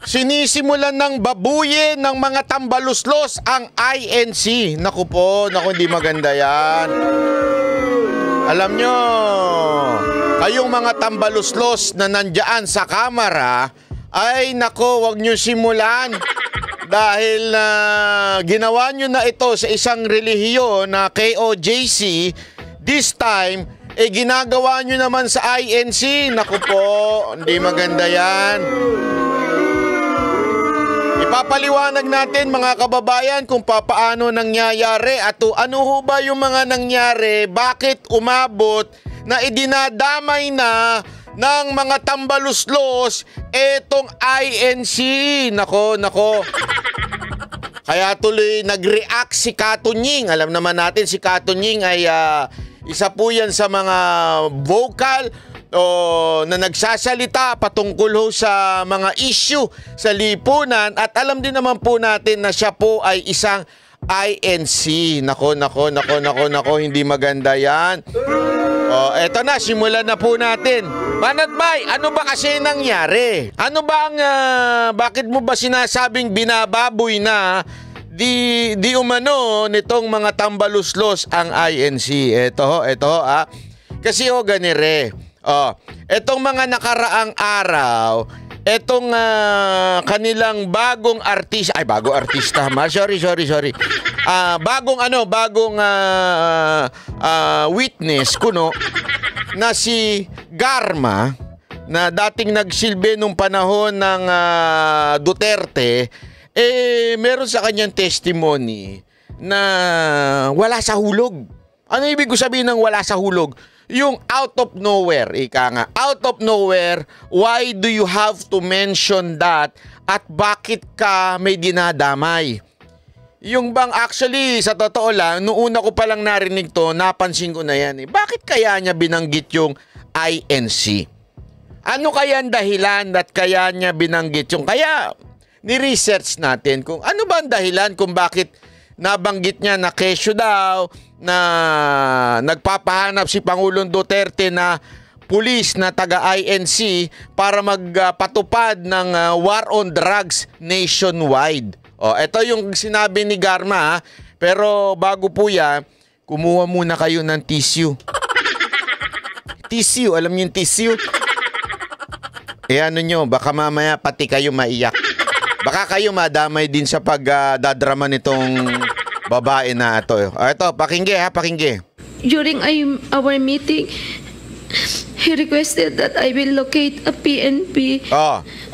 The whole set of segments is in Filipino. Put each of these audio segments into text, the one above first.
Sinisimulan ng babuyin ng mga tambaluslos ang INC. Naku po, naku, hindi maganda yan. Alam nyo, kayong mga tambaluslos na nandyan sa kamera, ay nako, wag nyo simulan. Dahil ginawa nyo na ito sa isang relihiyon na KOJC, this time, ginagawa nyo naman sa INC. Naku po, hindi maganda yan. Ipapaliwanag natin mga kababayan kung paano nangyayari at ano ho ba yung mga nangyari, bakit umabot na idinadamay na ng mga tambaluslos etong INC. Nako, nako. Kaya tuloy nag-react si Katunying. Alam naman natin si Katunying ay isa po yan sa mga vocal na nagsasalita patungkol ho sa mga issue sa lipunan at alam din naman po natin na siya po ay isang INC. Nako, nako, nako, nako, nako, hindi maganda yan. Eto na, simulan na po natin. Manatbay, ano ba kasi nangyari? Ano ba ang, bakit mo ba sinasabing binababoy na di umano nitong mga tambaluslos ang INC? Ito ho, Kasi ganire. Etong mga nakaraang araw, etong kanilang bagong artista, bagong witness kuno na si Garma na dating nagsilbi nung panahon ng Duterte, meron sa kanyang testimony na wala sa hulog. Ano ibig ko sabihin ng wala sa hulog? Yung out of nowhere, ika nga. Out of nowhere, why do you have to mention that? At bakit ka may dinadamay? Yung bang actually, sa totoo lang, noong una ko palang narinig to, napansin ko na yan. Bakit kaya niya binanggit yung INC? Ano kaya ang dahilan at kaya niya binanggit yung... Kaya, ni-research natin kung ano ba ang dahilan kung bakit nabanggit niya na kesyo daw, na nagpapahanap si Pangulong Duterte na pulis na taga-INC para magpatupad ng war on drugs nationwide. Ito yung sinabi ni Garma, pero bago po yan, kumuha muna kayo ng tissue. Tissue, alam niyo yung tissue? Ano nyo, baka mamaya pati kayo maiyak. Baka kayo madamay din sa pagdadrama nitong babae na ito. Ito, pakingge. During our meeting, he requested that I will locate a PNP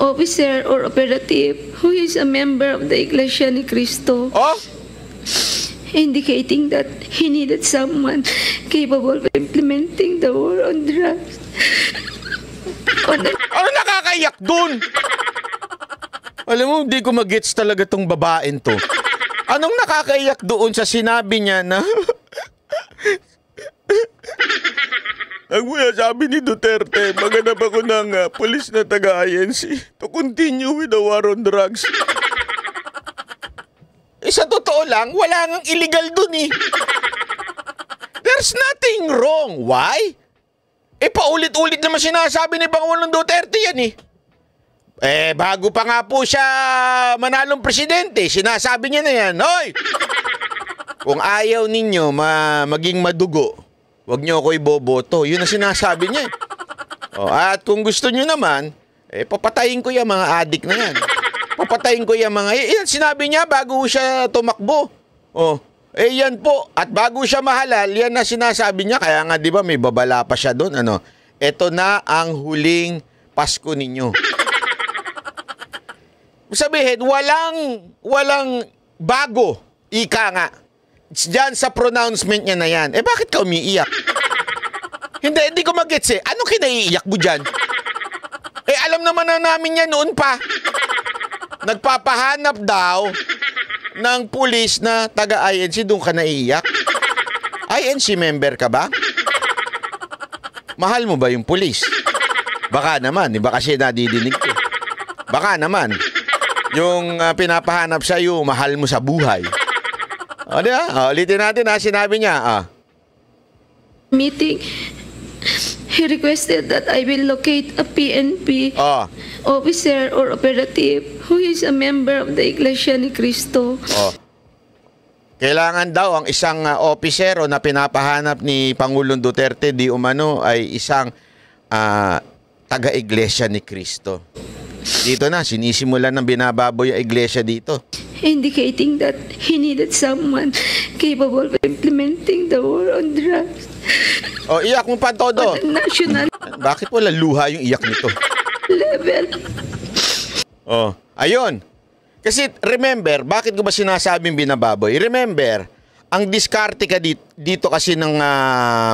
officer or operative who is a member of the Iglesia ni Cristo. Indicating that he needed someone capable of implementing the war on drugs. Ano nakakayak dun? Alam mo, hindi ko mag-gets talaga tong babaeng to. Anong nakakaiyak doon sa sinabi niya na... Ang sabi ni Duterte, maghanap ako ng pulis na taga-INC to continue with the war on drugs. Sa totoo lang, wala ngang illegal dun eh. There's nothing wrong. Why? Paulit-ulit naman sinasabi ni Pangulong Duterte yan eh. Bago pa nga po siya manalong presidente, sinasabi niya na yan, hoy! Kung ayaw ninyo maging madugo, wag nyo ako iboboto. Yun ang sinasabi niya. At kung gusto nyo naman, papatayin ko yung mga adik na yan. Papatayin ko yung mga... Yan sinabi niya bago siya tumakbo. Yan po. At bago siya mahalal, yan na sinasabi niya. Kaya nga, di ba, may babala pa siya doon. Ito na ang huling Pasko ninyo. Sabihin, walang bago. Ika nga. Diyan sa pronouncement niya na yan. Bakit ka umiiyak? Hindi ko mag-gets eh. Anong kinaiiyak mo dyan? Alam naman na namin yan noon pa. Nagpapahanap daw ng pulis na taga-INC. Doon ka naiiyak? INC member ka ba? Mahal mo ba yung pulis? Baka naman. Iba kasi nadidinig ko. Baka naman. Yung pinapahanap sa'yo, mahal mo sa buhay. Diba? Ulitin natin sinabi niya. Meeting, he requested that I will locate a PNP officer or operative who is a member of the Iglesia ni Cristo. Oh. Kailangan daw ang isang opisero na pinapahanap ni Pangulong Duterte di umano ay isang taga-iglesia ni Cristo. Dito na, sinisimulan ng binababoy ang iglesia dito. Indicating that he needed someone capable of implementing the war on drugs. O, iyak mo pa todo. On a national Bakit wala luha yung iyak nito? level. Oh, ayun. Kasi remember, bakit ko ba sinasabing binababoy? Remember, ang diskarte ka dito kasi ng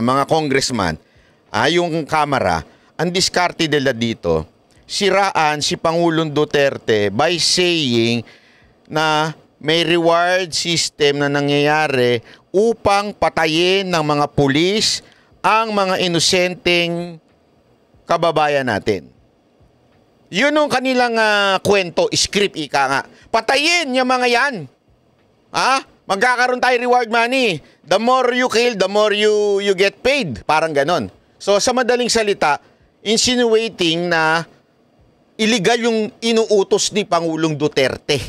mga congressman, yung Kamara, ang diskarte nila dito, siraan si Pangulong Duterte by saying na may reward system na nangyayari upang patayin ng mga pulis ang mga inosenteng kababayan natin. Yun ang kanilang kwento, script, ika nga. Patayin yung mga yan. Magkakaroon tayo reward money. The more you kill, the more you get paid. Parang ganon. So sa madaling salita, insinuating na illegal yung inuutos ni Pangulong Duterte.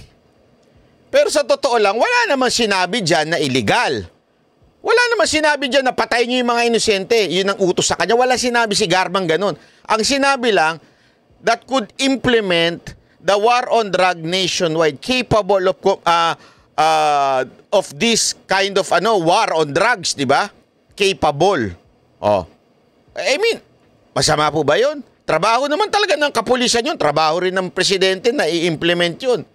Pero sa totoo lang, wala naman sinabi dyan na illegal. Wala naman sinabi dyan na patayin niyo yung mga inosente. Yun ang utos sa kanya. Wala sinabi si Garmang ganon. Ang sinabi lang, that could implement the war on drug nationwide, capable of this kind of war on drugs, di ba? Capable. Oh. I mean, masama po ba yun? Trabaho naman talaga ng kapulisan yun. Trabaho rin ng presidente na i-implement yun.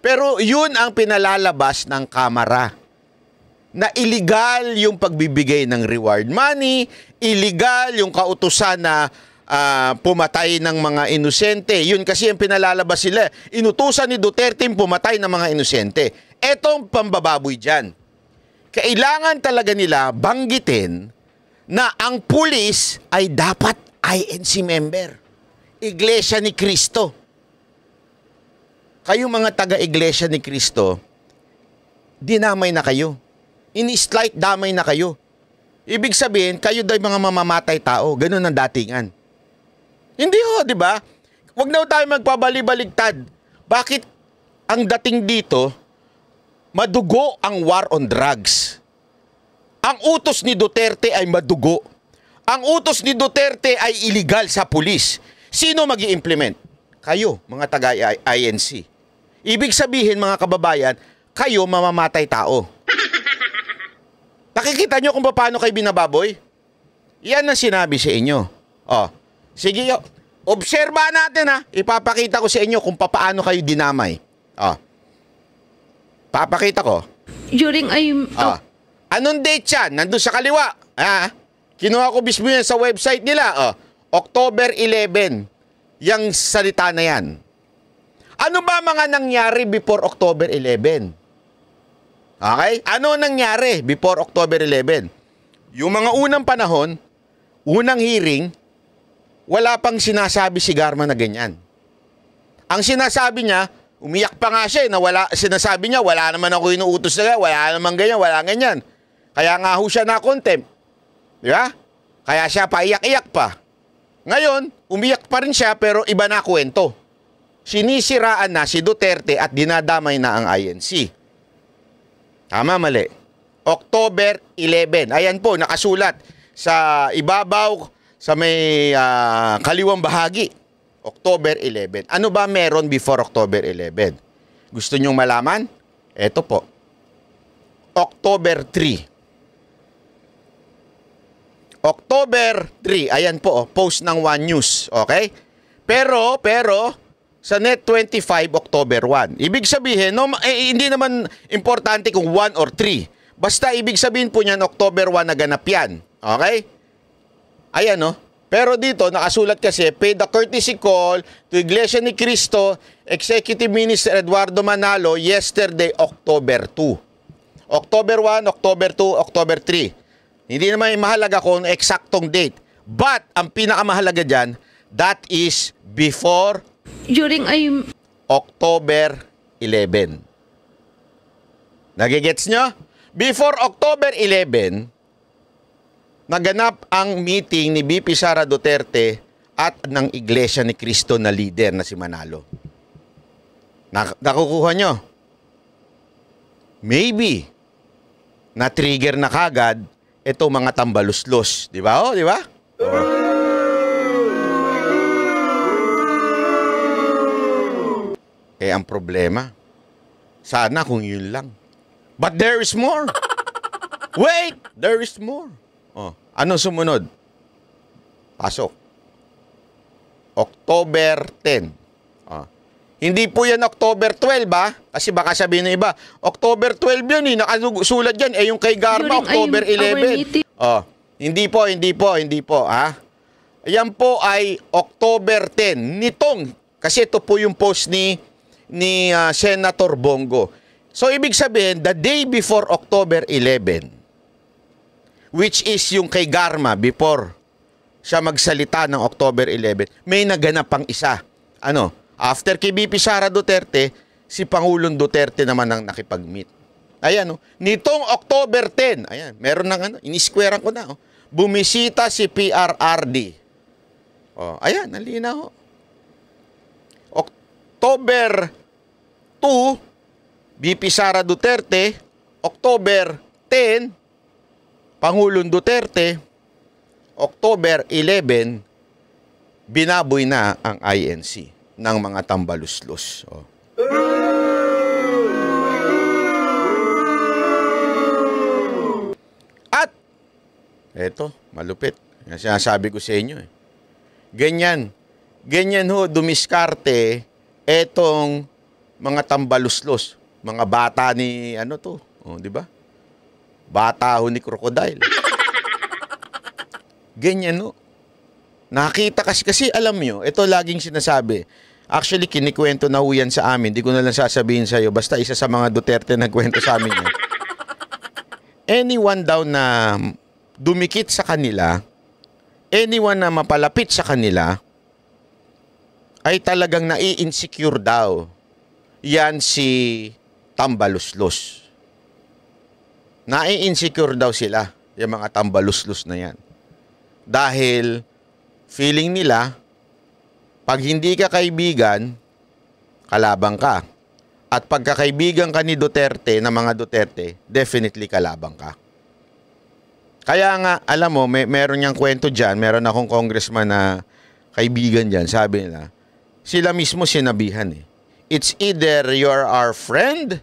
Pero yun ang pinalalabas ng Kamara. Na illegal yung pagbibigay ng reward money, illegal yung kautusan na pumatay ng mga inosente. Yun kasi ang pinalalabas sila. Inutusan ni Duterte pumatay ng mga inosente. Etong pambababoy dyan. Kailangan talaga nila banggitin na ang pulis ay dapat INC member. Iglesia ni Cristo. Kayo mga taga-iglesia ni Cristo, dinamay na kayo. Ini-slight damay na kayo. Ibig sabihin, kayo daw mga mamamatay tao. Ganun ang datingan. Hindi ho, di ba? Huwag na tayo magpabali-baligtad. Bakit ang dating dito, madugo ang war on drugs? Ang utos ni Duterte ay madugo. Ang utos ni Duterte ay illegal sa pulis. Sino mag-i-implement? Kayo, mga taga-INC. Ibig sabihin, mga kababayan, kayo mamamatay tao. Nakikita nyo kung paano kayo binababoy? Yan ang sinabi sa inyo. Oh. Sige, obserba natin Ipapakita ko sa inyo kung paano kayo dinamay. Papakita ko. During Anong date yan? Nandun sa kaliwa. Kinuha ko mismo yan sa website nila. October 11. Yang salita na yan. Ano ba mga nangyari before October 11? Okay? Ano nangyari before October 11? Yung mga unang panahon, unang hearing, wala pang sinasabi si Garma na ganyan. Ang sinasabi niya, umiyak pa nga siya sinasabi niya, wala naman ako inuutos na wala naman ganyan, wala ganyan. Kaya nga ho siya na contempt. Di ba? Kaya siya paiyak-iyak pa. Ngayon, umiyak pa rin siya pero iba na kwento. Sinisiraan na si Duterte at dinadamay na ang INC. Tama, mali. October 11. Ayan po, nakasulat sa ibabaw sa may kaliwang bahagi. October 11. Ano ba meron before October 11? Gusto nyong malaman? Eto po. October 3. October 3. Ayan po, post ng One News. Okay? Pero, sa Net 25, October 1. Ibig sabihin, hindi naman importante kung 1 or 3. Basta ibig sabihin po niyan, October 1 naganap yan. Okay? Ayan, Pero dito, nakasulat kasi, paid the courtesy call to Iglesia ni Cristo, Executive Minister Eduardo Manalo, yesterday, October 2. October 1, October 2, October 3. Hindi naman mahalaga kung eksaktong date. But, ang pinakamahalaga dyan, that is before during October 11. Nagigets nyo? Before October 11, naganap ang meeting ni BP Sara Duterte at ng Iglesia ni Cristo na leader na si Manalo. Nakukuha nyo? Maybe, na-trigger na kagad ito mga tambaluslos. Di ba? Di ba? Ang problema, sana kung yun lang. But there is more. Wait, there is more. Ano sumunod? Pasok. October 10. Hindi po yan October 12, ba? Kasi baka sabihin ng iba, October 12 yun, nakasulat dyan. Yung kay Garma, October 11. Hindi po. Yan po ay October 10. Kasi ito po yung post ni Senator Bongo. So, ibig sabihin, the day before October 11, which is yung kay Garma, before siya magsalita ng October 11, may naganap pang isa. After kay BP Sara Duterte, si Pangulong Duterte naman ang nakipag-meet. Ayan, nitong October 10, ayan, meron ng inisquarean ko na, bumisita si PRRD. Ayan, nalina ho. October 2, BP Sara Duterte. October 10, Pangulong Duterte. October 11, binaboy na ang INC ng mga tambaluslos. At, eto, malupit. Sinasabi ko sa inyo. Ganyan ho, dumiskarte etong mga tambaluslos, mga bata ni di ba? Bata ho ni Crocodile. Ganyan ho. Nakita kasi alam nyo, ito laging sinasabi. Actually, kinikwento na ho yan sa amin. Di ko na lang sasabihin sa'yo. Basta isa sa mga Duterte nagkwento sa amin yan. Anyone daw na dumikit sa kanila, anyone na mapalapit sa kanila, ay talagang nai-insecure daw. Yan si tambaluslos. Nai-insecure daw sila, yung mga tambaluslos na yan. Dahil feeling nila, pag hindi ka kaibigan, kalabang ka. At pagkakaibigan ka ni Duterte, na mga Duterte, definitely kalabang ka. Kaya nga, alam mo, meron niyang kwento dyan, meron akong congressman na kaibigan dyan, sabi nila, sila mismo sinabihan it's either you're our friend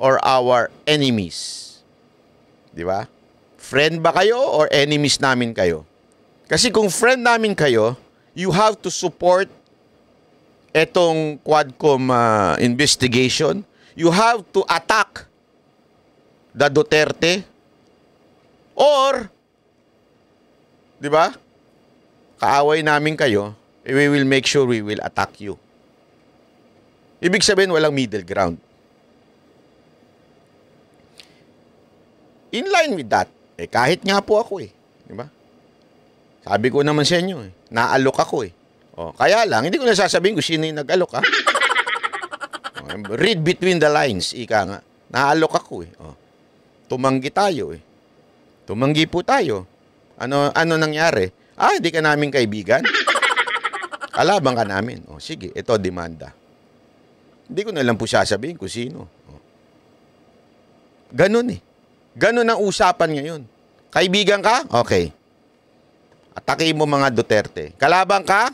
or our enemies. Di ba? Friend ba kayo or enemies namin kayo? Kasi kung friend namin kayo, you have to support etong Quadcom investigation. You have to attack the Duterte. Or, di ba? Kaaway namin kayo, we will make sure we will attack you. Ibig sabihin, walang middle ground. In line with that, kahit nga po ako di ba? Sabi ko naman sa inyo naalok ako kaya lang, hindi ko na sasabihin kung sino yung nag-alok read between the lines, ika nga. Naalok ako Tumanggi tayo Tumanggi po tayo. Ano nangyari? Hindi ka namin kaibigan? Kalabang ka namin. Sige, ito demanda. Hindi ko na lang po sasabihin kung sino. Ganun Ganun ang usapan ngayon. Kaibigan ka? Okay. Atake mo mga Duterte. Kalabang ka?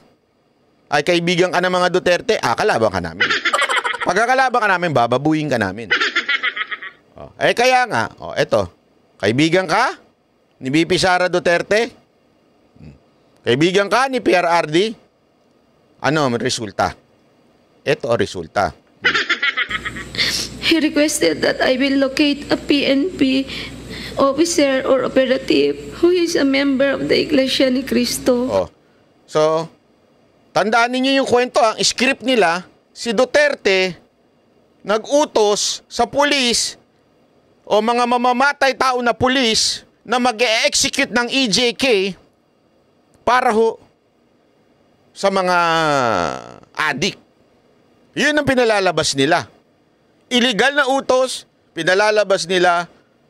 Ay kaibigan ka ng mga Duterte? Kalabang ka namin. Pagkakalabang ka namin, bababuhin ka namin. Kaya nga, eto. Kaibigan ka ni BP Sara Duterte? Kaibigan ka ni PRRD? Ano ang resulta? Ito ang resulta. He requested that I will locate a PNP officer or operative who is a member of the Iglesia ni Cristo. So, tandaan ninyo yung kwento. Ang script nila, si Duterte nag-utos sa pulis o mga mamamatay tao na pulis na mag-e-execute ng EJK para sa mga adik. Yun ang pinalalabas nila. Illegal na utos, pinalalabas nila.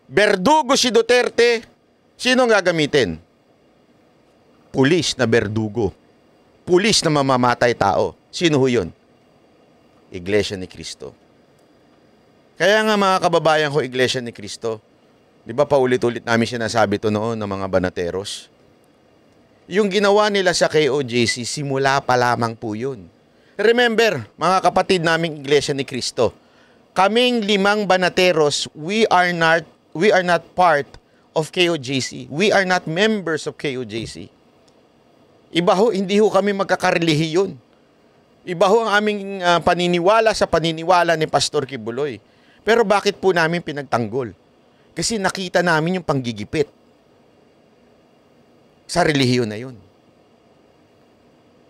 Berdugo si Duterte. Sino ang gagamitin? Pulis na berdugo. pulis na mamamatay tao. Sino ho yun? Iglesia ni Cristo. Kaya nga mga kababayan ko, Iglesia ni Cristo, di ba paulit-ulit namin sinasabi ito noon ng mga banateros? Yung ginawa nila sa KOJC, simula pa lamang po yun. Remember, mga kapatid naming Iglesia ni Cristo, kaming 5 banateros, we are not part of KOJC. We are not members of KOJC. Iba ho, hindi ho kami magkakarelihiyon. Iba ho ang aming paniniwala sa paniniwala ni Pastor Kibuloy. Pero bakit po namin pinagtanggol? Kasi nakita namin yung panggigipit sa relihiyon na yun.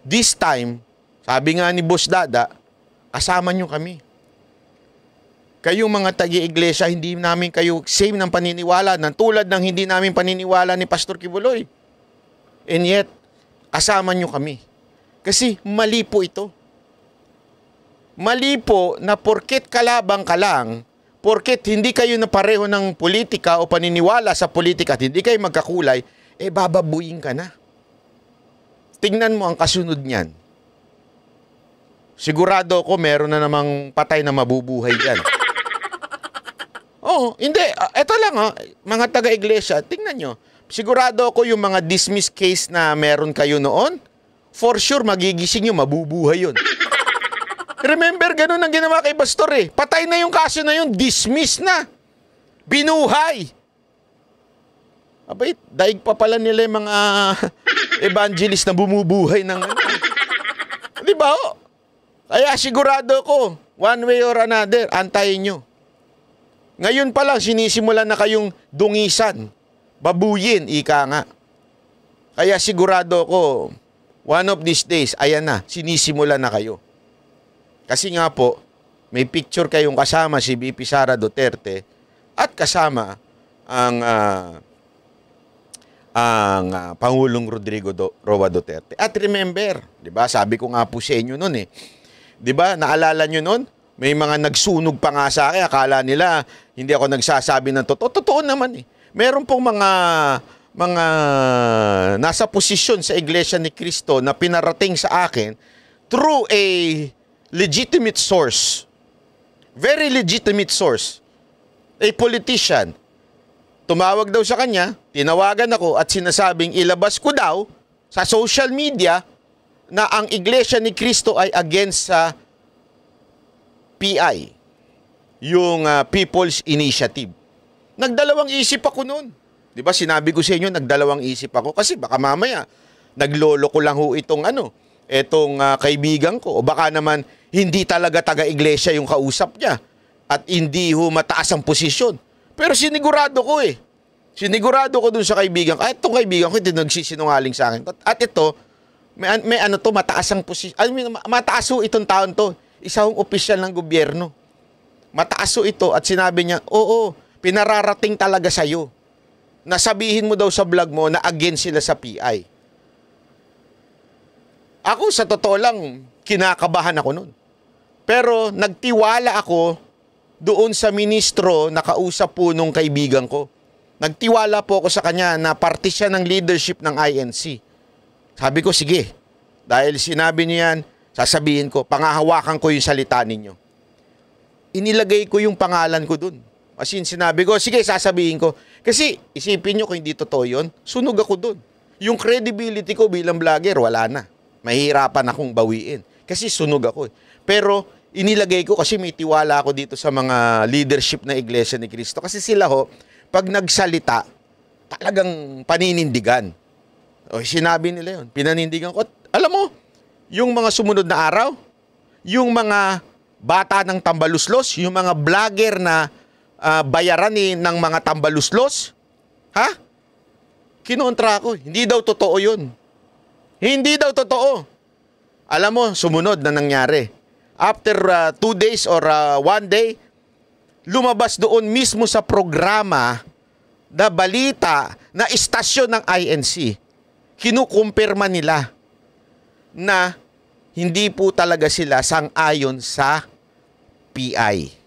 This time, sabi nga ni Boss Dada, kasama nyo kami. Kayong mga tagi-iglesia, hindi namin kayo same ng paniniwala, ng tulad ng hindi namin paniniwala ni Pastor Kibuloy. And yet, kasama nyo kami. Kasi mali po ito. Mali po na porket kalabang ka lang, porket hindi kayo na pareho ng politika o paniniwala sa politika at hindi kayo magkakulay, bababuyin ka na. Tingnan mo ang kasunod niyan. Sigurado ako meron na namang patay na mabubuhay dyan. Oh, hindi. Ito lang mga taga-iglesia, tingnan nyo. Sigurado ako yung mga dismiss case na meron kayo noon, for sure magigising nyo, mabubuhay yun. Remember, ganun ang ginawa kay Pastor Patay na yung kaso na yun, dismiss na. Binuhay. Abay, daig pa pala nila yung mga evangelist na bumubuhay ng di ba ho? Kaya sigurado ko, one way or another, antayin nyo. Ngayon pa lang, sinisimulan na kayong dungisan. Babuyin, ika nga. Kaya sigurado ko, one of these days, ayan na, sinisimulan na kayo. Kasi nga po, may picture kayong kasama si VP Sara Duterte at kasama ang Pangulong Rodrigo Roa Duterte. At remember, 'di ba? Sabi ko nga po sa inyo noon 'Di ba? Naalala niyo noon? May mga nagsunog pa nga sa akin, akala nila hindi ako nagsasabi ng totoo. Totoo naman Meron pong mga nasa posisyon sa Iglesia ni Cristo na pinarating sa akin through a legitimate source. Very legitimate source. A politician. Tumawag daw sa kanya, tinawagan ako at sinasabing ilabas ko daw sa social media na ang Iglesia ni Cristo ay against sa PI. Yung People's Initiative. Nagdalawang isip ako noon. Di ba sinabi ko sa inyo, nagdalawang isip ako kasi baka mamaya naglolo ko lang ho itong kaibigan ko. O baka naman hindi talaga taga-iglesia yung kausap niya at hindi ho mataas ang posisyon. Pero sinigurado ko Sinigurado ko dun sa kaibigan ko. At itong kaibigan ko hindi nagsisinungaling sa akin. At ito, may mataas ang posisyon. Mataas ho itong taon to. Isang opisyal ng gobyerno. Mataas ho ito at sinabi niya, oo, pinararating talaga sa'yo. Nasabihin mo daw sa vlog mo na against sila sa PI. Ako, sa totoo lang, kinakabahan ako nun. Pero nagtiwala ako doon sa ministro na kausap po nung kaibigan ko. Nagtiwala po ako sa kanya na parte siya ng leadership ng INC. Sabi ko, sige. Dahil sinabi niyo yan, sasabihin ko, pangahawakan ko yung salita ninyo. Inilagay ko yung pangalan ko dun. As in, sinabi ko, sige, sasabihin ko. Kasi, isipin nyo kung hindi totoo yun, sunog ako dun. Yung credibility ko bilang vlogger, wala na. Mahihirapan akong bawiin. Kasi sunog ako. Pero, inilagay ko kasi may tiwala ako dito sa mga leadership na Iglesia ni Cristo. Kasi sila pag nagsalita, talagang paninindigan. O, sinabi nila yun. Pinanindigan ko. At, alam mo, yung mga sumunod na araw, yung mga bata ng tambaluslos, yung mga vlogger na bayaran ng mga tambaluslos, kinontra ko. Hindi daw totoo yun. Hindi daw totoo. Alam mo, sumunod na nangyari. After 2 days or 1 day, lumabas doon mismo sa programa na balita na istasyon ng INC. Kinukumpirma nila na hindi po talaga sila sang-ayon sa PI.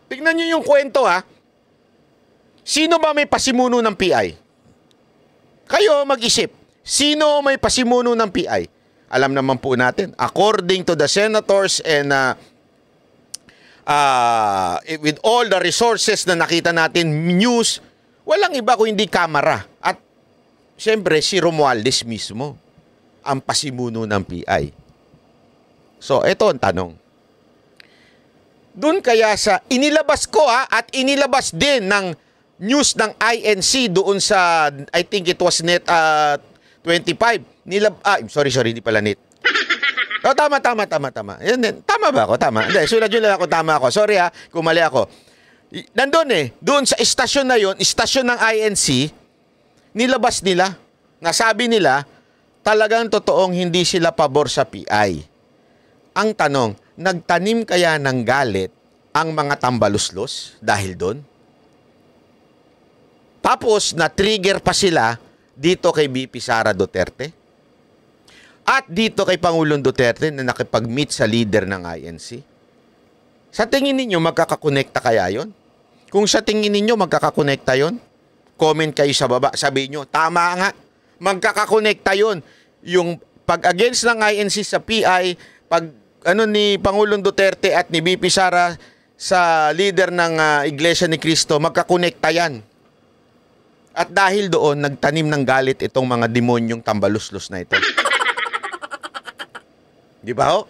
Tignan nyo yung kwento Sino ba may pasimuno ng PI? Kayo mag-isip. Sino may pasimuno ng PI? alam naman po natin, according to the senators and with all the resources na nakita natin, news, walang iba kung hindi kamera. At siyempre, si Romualdez mismo, ang pasimuno ng PI. So, ito ang tanong. Doon kaya sa, inilabas ko at inilabas din ng news ng INC doon sa, I think it was net 25. Sorry, hindi pala net. Oh, tama. Yan, tama ba ako? Tama. Hindi, sulat yun lang ako, tama ako. Sorry kung mali ako. Nandun doon sa istasyon na yon, istasyon ng INC, nilabas nila, nasabi nila, talagang totoong hindi sila pabor sa PI. Ang tanong, nagtanim kaya ng galit ang mga tambaluslos dahil doon? Tapos, na-trigger pa sila dito kay BP Sara Duterte at dito kay Pangulong Duterte na nakipag-meet sa leader ng INC. Sa tingin ninyo, magkakakonekta kaya yon? Kung sa tingin ninyo, magkakakonekta yon, comment kayo sa baba. Sabihin nyo, tama nga, magkakakonekta yon. Yung pag-against ng INC sa PI, pag ni Pangulong Duterte at ni BP Sara sa leader ng Iglesia ni Cristo, magkakonekta yan. At dahil doon, nagtanim ng galit itong mga demonyong tambaluslos na ito. Di ba ho?